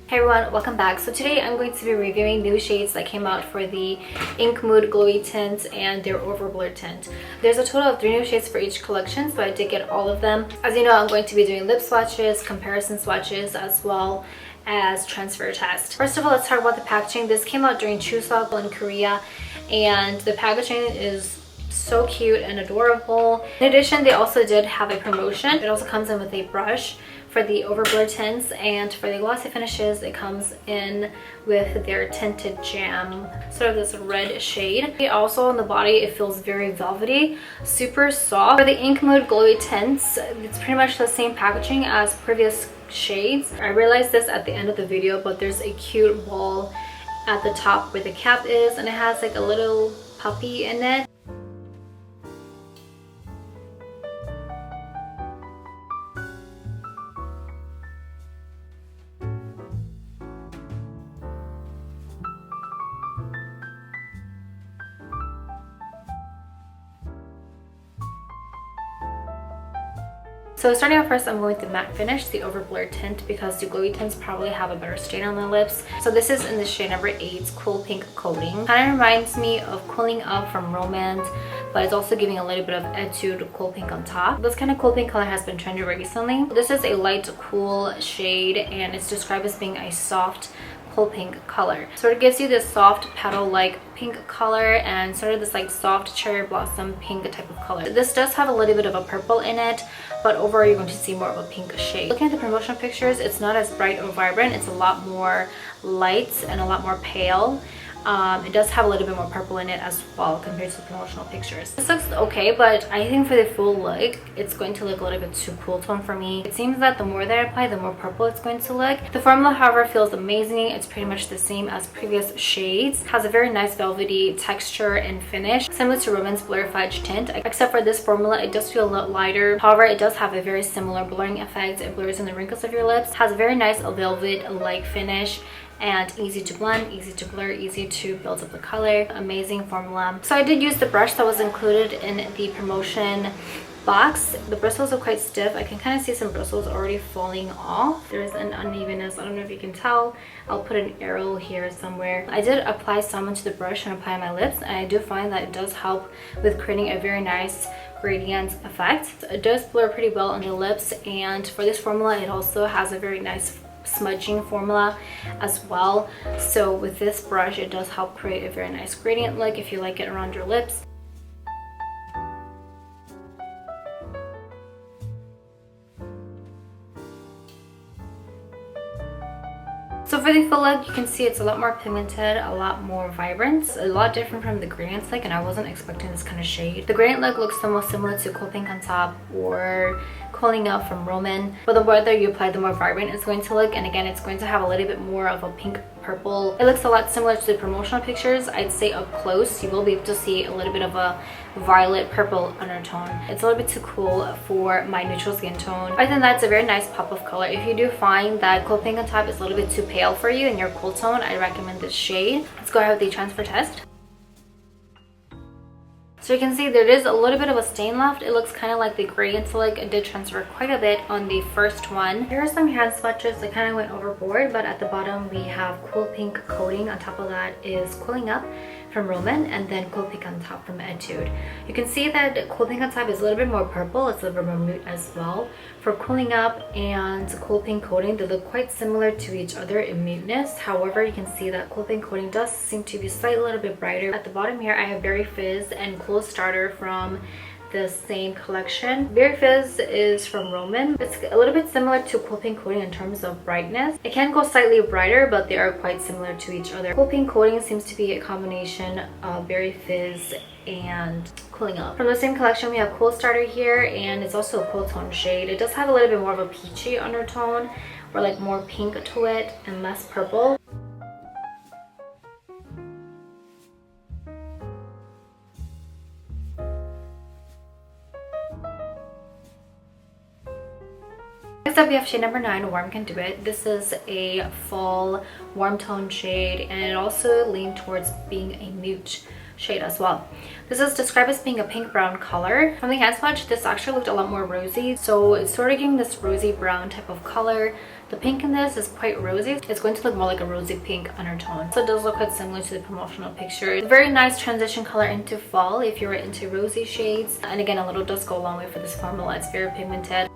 Hey everyone, welcome back. So today I'm going to be reviewing new shades that came out for the Ink Mood Glowy Tint and their Over Blur Tint. There's a total of 3 new shades for each collection, so I did get all of them. As you know, I'm going to be doing lip swatches, comparison swatches, as well as transfer test. First of all, let's talk about the packaging. This came out during Chuseok in Korea, and the packaging is so cute and adorable. In addition, they also did have a promotion. It also comes in with a brush for the Over Blur tints, and for the glossy finishes it comes in with their tinted jam, sort of this red shade. Also on the body it feels very velvety, super soft. For the Ink Mood Glowy Tints, it's pretty much the same packaging as previous shades. I realized this at the end of the video, but there's a cute ball at the top where the cap is, and it has like a little puppy in it. So starting off first, I'm going with the matte finish, the Over Blur tint, because the glowy tints probably have a better stain on the lips. So this is in the shade number 8, Cool Pink Coating. Kind of reminds me of Cooling Up from Romance, but it's also giving a little bit of Etude Cool Pink on top. This kind of cool pink color has been trendy recently. This is a light cool shade, and it's described as being a soft cool pink color. So it gives you this soft petal-like pink color and sort of this like soft cherry blossom pink type of color. This does have a little bit of a purple in it, but overall you're going to see more of a pink shade. Looking at the promotional pictures, it's not as bright or vibrant. It's a lot more light and a lot more pale. It does have a little bit more purple in it as well compared to the promotional pictures. This looks okay, but I think for the full look, it's going to look a little bit too cool tone for me. It seems that the more that I apply, the more purple it's going to look. The formula, however, feels amazing. It's pretty much the same as previous shades. It has a very nice velvety texture and finish, similar to Romance Blur Fudge Tint, except for this formula, it does feel a lot lighter. However, it does have a very similar blurring effect. It blurs in the wrinkles of your lips. It has a very nice velvet-like finish, and easy to blend, easy to blur, easy to build up the color. Amazing formula. So I did use the brush that was included in the promotion box. The bristles are quite stiff. I can kind of see some bristles already falling off. There's an unevenness. I don't know if you can tell. I'll put an arrow here somewhere. I did apply some onto the brush and apply my lips, and I do find that it does help with creating a very nice gradient effect. It does blur pretty well on the lips, and for this formula it also has a very nice smudging formula as well. So with this brush, it does help create a very nice gradient look if you like it around your lips. So for the full look, you can see it's a lot more pigmented, a lot more vibrant, a lot different from the gradient look, and I wasn't expecting this kind of shade. The gradient look looks the most similar to Cool Pink on top or Cooling Up from Roman, but the more that you apply, the more vibrant it's going to look, and again, it's going to have a little bit more of a pink purple. It looks a lot similar to the promotional pictures. I'd say up close you will be able to see a little bit of a violet purple undertone. It's a little bit too cool for my neutral skin tone. I think that's a very nice pop of color. If you do find that Cool Pink on top is a little bit too pale for you in your cool tone, I recommend this shade. Let's go ahead with the transfer test. So you can see there is a little bit of a stain left. It looks kind of like the gradient look. It did transfer quite a bit on the first one. Here are some hand swatches. I kind of went overboard, but at the bottom we have Cool Pink Coating. On top of that is Cooling Up from Roman, and then Cool Pink on top from Etude. You can see that Cool Pink on top is a little bit more purple. It's a little bit more nude as well. For Cooling Up and Cool Pink Coating, they look quite similar to each other in muteness. However, you can see that Cool Pink Coating does seem to be slightly a little bit brighter. At the bottom here, I have Berry Fizz and Cool Starter from the same collection. Berry Fizz is from Roman. It's a little bit similar to Cool Pink Coating in terms of brightness. It can go slightly brighter, but they are quite similar to each other. Cool Pink Coating seems to be a combination of Berry Fizz and Cooling Up. From the same collection, we have Cool Starter here, and it's also a cool tone shade. It does have a little bit more of a peachy undertone, or like more pink to it and less purple. Next up, we have shade number 9, Warm Can Do It. This is a fall warm tone shade, and it also leaned towards being a nude shade as well. This is described as being a pink brown color. From the hand swatch, this actually looked a lot more rosy, so it's sort of giving this rosy brown type of color. The pink in this is quite rosy. It's going to look more like a rosy pink undertone, so it does look quite similar to the promotional picture. It's a very nice transition color into fall if you're into rosy shades, and again, a little does go a long way for this formula. It's very pigmented.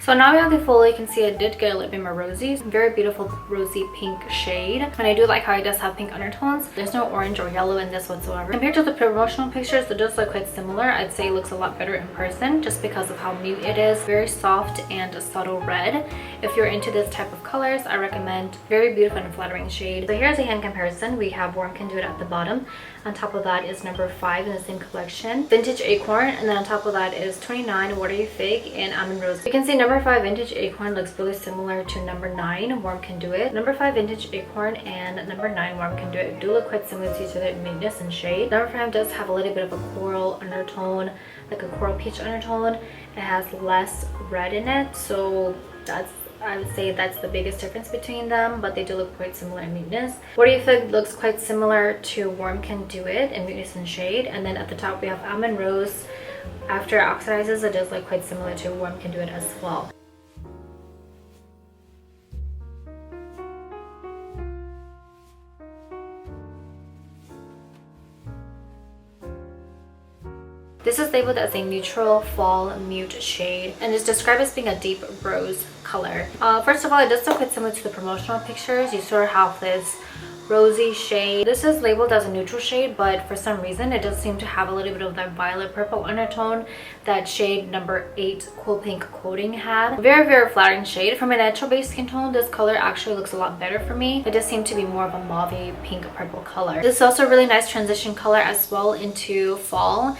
So now we have the full, you can see I did get a little bit more rosy. Very beautiful rosy pink shade. And I do like how it does have pink undertones. There's no orange or yellow in this whatsoever. Compared to the promotional pictures, it does look quite similar. I'd say it looks a lot better in person just because of how nude it is. Very soft and a subtle red. If you're into this type of colors, I recommend. Very beautiful and flattering shade. So here's a hand comparison. We have Warm Can Do It at the bottom. On top of that is number 5 in the same collection, Vintage Acorn, and then on top of that is 29 What Are You Fake and Almond Rose. You can see number 5 Vintage Acorn looks really similar to number 9 Warm Can Do It. Number 5 Vintage Acorn and number 9 Warm Can Do It do look quite similar to each other in neatness and shade. Number 5 does have a little bit of a coral undertone, like a coral peach undertone. It has less red in it, so I would say that's the biggest difference between them, but they do look quite similar in neatness. What Do You Think looks quite similar to Warm Can Do It in neatness and shade, and then at the top we have Almond Rose. After it oxidizes, it does look quite similar to Warm Can Do It as well. This is labeled as a neutral fall mute shade and is described as being a deep rose color. First of all, it does look quite similar to the promotional pictures. You sort of have this rosy shade. This is labeled as a neutral shade, but for some reason it does seem to have a little bit of that violet purple undertone that shade number 8 Cool Pink Coating had. Very flattering shade. From a natural base skin tone, this color actually looks a lot better for me. It does seem to be more of a mauve pink purple color. This is also a really nice transition color as well into fall.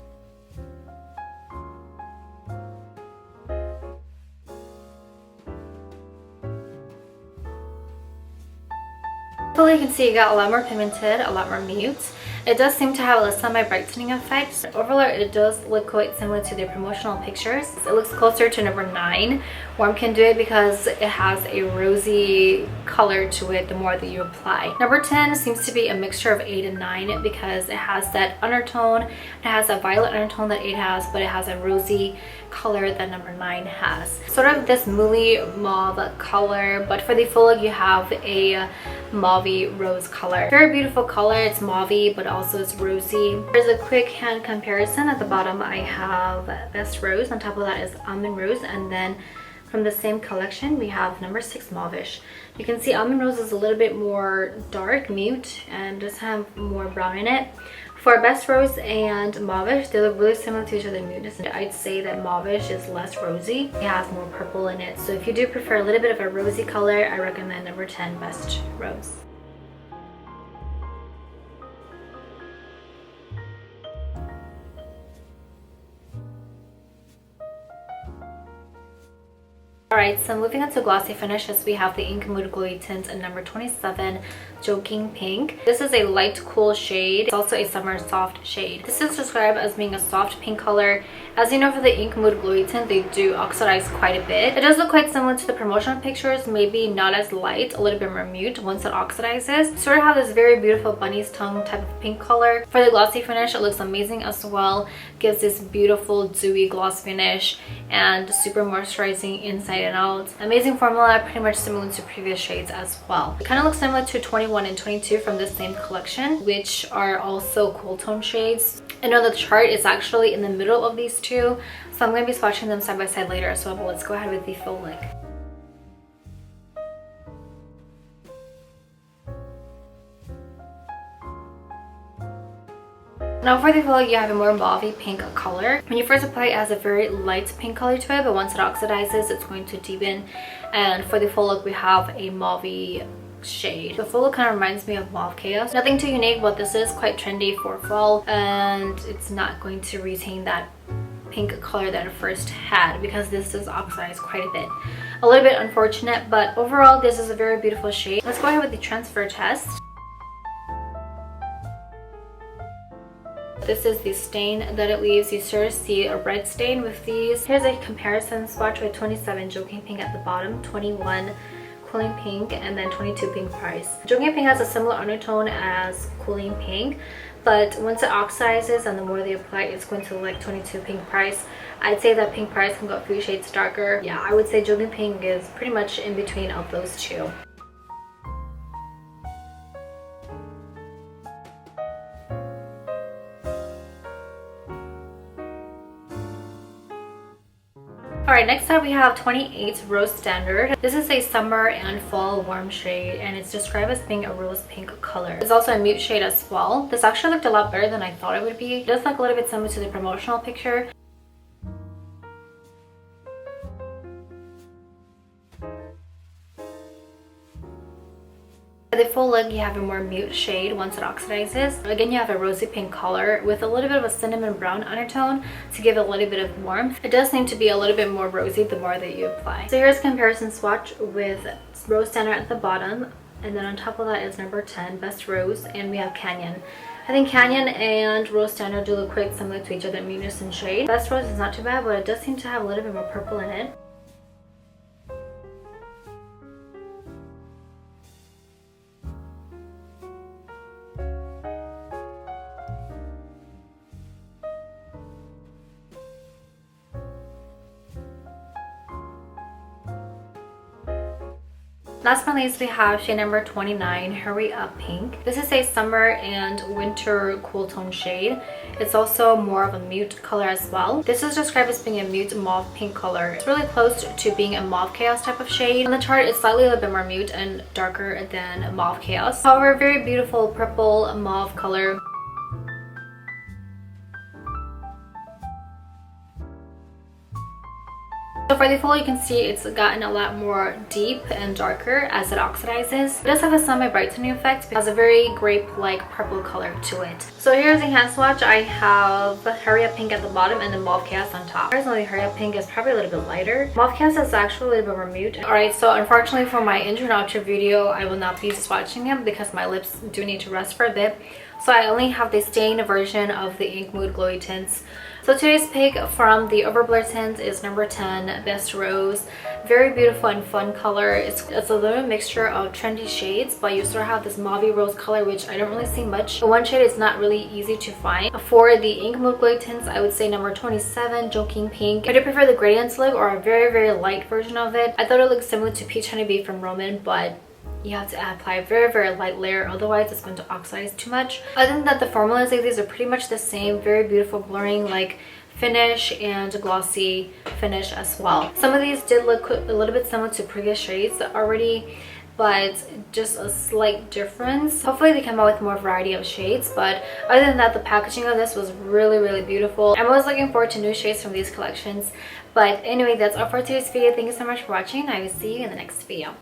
So you can see it got a lot more pigmented, a lot more mute. It does seem to have a semi-brightening effect. Overall, it does look quite similar to the promotional pictures. It looks closer to number 9, Warm Can Do It, because it has a rosy color to it the more that you apply. Number 10 seems to be a mixture of 8 and 9 because it has that undertone. It has a violet undertone that 8 has, but it has a rosy color that number 9 has. Sort of this moody mauve color, but for the full look you have a mauve rose color. Very beautiful color. It's mauve, but also it's rosy. There's a quick hand comparison. At the bottom I have Best Rose. On top of that is Almond Rose, and then from the same collection we have number 6 Mauvish. You can see Almond Rose is a little bit more dark mute and does have more brown in it. For Best Rose and Mauvish, they look really similar to each other in muteness. I'd say that Mauvish is less rosy. It has more purple in it. So if you do prefer a little bit of a rosy color, I recommend number 10 Best Rose. Alright, so moving on to glossy finishes, we have the Ink Mood Glowy Tint in number 27, Joking Pink. This is a light cool shade. It's also a summer soft shade. This is described as being a soft pink color. As you know, for the Ink Mood Glowy Tint, they do oxidize quite a bit. It does look quite similar to the promotional pictures, maybe not as light, a little bit more mute once it oxidizes. Sort of have this very beautiful bunny's tongue type of pink color. For the glossy finish, it looks amazing as well. Gives this beautiful dewy gloss finish and super moisturizing inside and out. Amazing formula, pretty much similar to previous shades as well. It kind of looks similar to 21 and 22 from the same collection, which are also cool tone shades. And on the chart, it's actually in the middle of these two, so I'm going to be swatching them side by side later as well, but let's go ahead with the full look. Now for the full look, you have a more mauve pink color. When you first apply, it has a very light pink color to it, but once it oxidizes, it's going to deepen. And for the full look, we have a mauve shade. The full look kind of reminds me of Mauve Chaos. Nothing too unique, but this is quite trendy for fall, and it's not going to retain that pink color that it first had because this is oxidized quite a bit. A little bit unfortunate, but overall, this is a very beautiful shade. Let's go ahead with the transfer test. This is the stain that it leaves. You sort of see a red stain with these. Here's a comparison swatch with 27 Joking Pink at the bottom, 21 Cooling Pink, and then 22 Pink Price. Joking Pink has a similar undertone as Cooling Pink, but once it oxidizes and the more they apply, it's going to look like 22 Pink Price. I'd say that Pink Price can go a few shades darker. Yeah, I would say Joking Pink is pretty much in between of those two. Alright, next up we have 28 Rose Standard. This is a summer and fall warm shade, and it's described as being a rose pink color. It's also a mute shade as well. This actually looked a lot better than I thought it would be. It does look a little bit similar to the promotional picture. For the full look, you have a more mute shade once it oxidizes. Again, you have a rosy pink color with a little bit of a cinnamon brown undertone to give it a little bit of warmth. It does seem to be a little bit more rosy the more that you apply. So here's a comparison swatch with Rose Standard at the bottom, and then on top of that is number 10, Best Rose, and we have Canyon. I think Canyon and Rose Standard do look quite similar to each other in muteness and shade. Best Rose is not too bad, but it does seem to have a little bit more purple in it. Last but not least, we have shade number 29, Hurry Up Pink. This is a summer and winter cool tone shade. It's also more of a mute color as well. This is described as being a mute mauve pink color. It's really close to being a mauve chaos type of shade. On the chart, it's slightly a little bit more mute and darker than mauve chaos. However, very beautiful purple mauve color. So for the full, you can see it's gotten a lot more deep and darker as it oxidizes. It does have a semi-brightening effect. It has a very grape-like purple color to it. So here's a hand swatch. I have Hurry Up Pink at the bottom and then Mauve Chaos on top. Personally, Hurry Up Pink is probably a little bit lighter. Mauve Chaos is actually a little bit more mute. Alright, so unfortunately for my intro and outro video, I will not be swatching them because my lips do need to rest for a bit. So I only have the stained version of the Ink Mood Glowy Tints. So today's pick from the Overblur tint is number 10, Best Rose. Very beautiful and fun color. It's a little mixture of trendy shades, but you sort of have this mauve rose color, which I don't really see much. The one shade is not really easy to find. For the Ink Mood Glowy Tints, I would say number 27, Joking Pink. I do prefer the gradients look or a very, very light version of it. I thought it looked similar to Peach Honeybee from Roman, but you have to apply a very, very light layer, otherwise it's going to oxidize too much. Other than that, the formulas of these are pretty much the same. Very beautiful blurring like finish and glossy finish as well. Some of these did look a little bit similar to previous shades already, but just a slight difference. Hopefully they come out with more variety of shades, but other than that, the packaging of this was really, really beautiful. I'm always looking forward to new shades from these collections. But anyway, that's all for today's video. Thank you so much for watching. I will see you in the next video.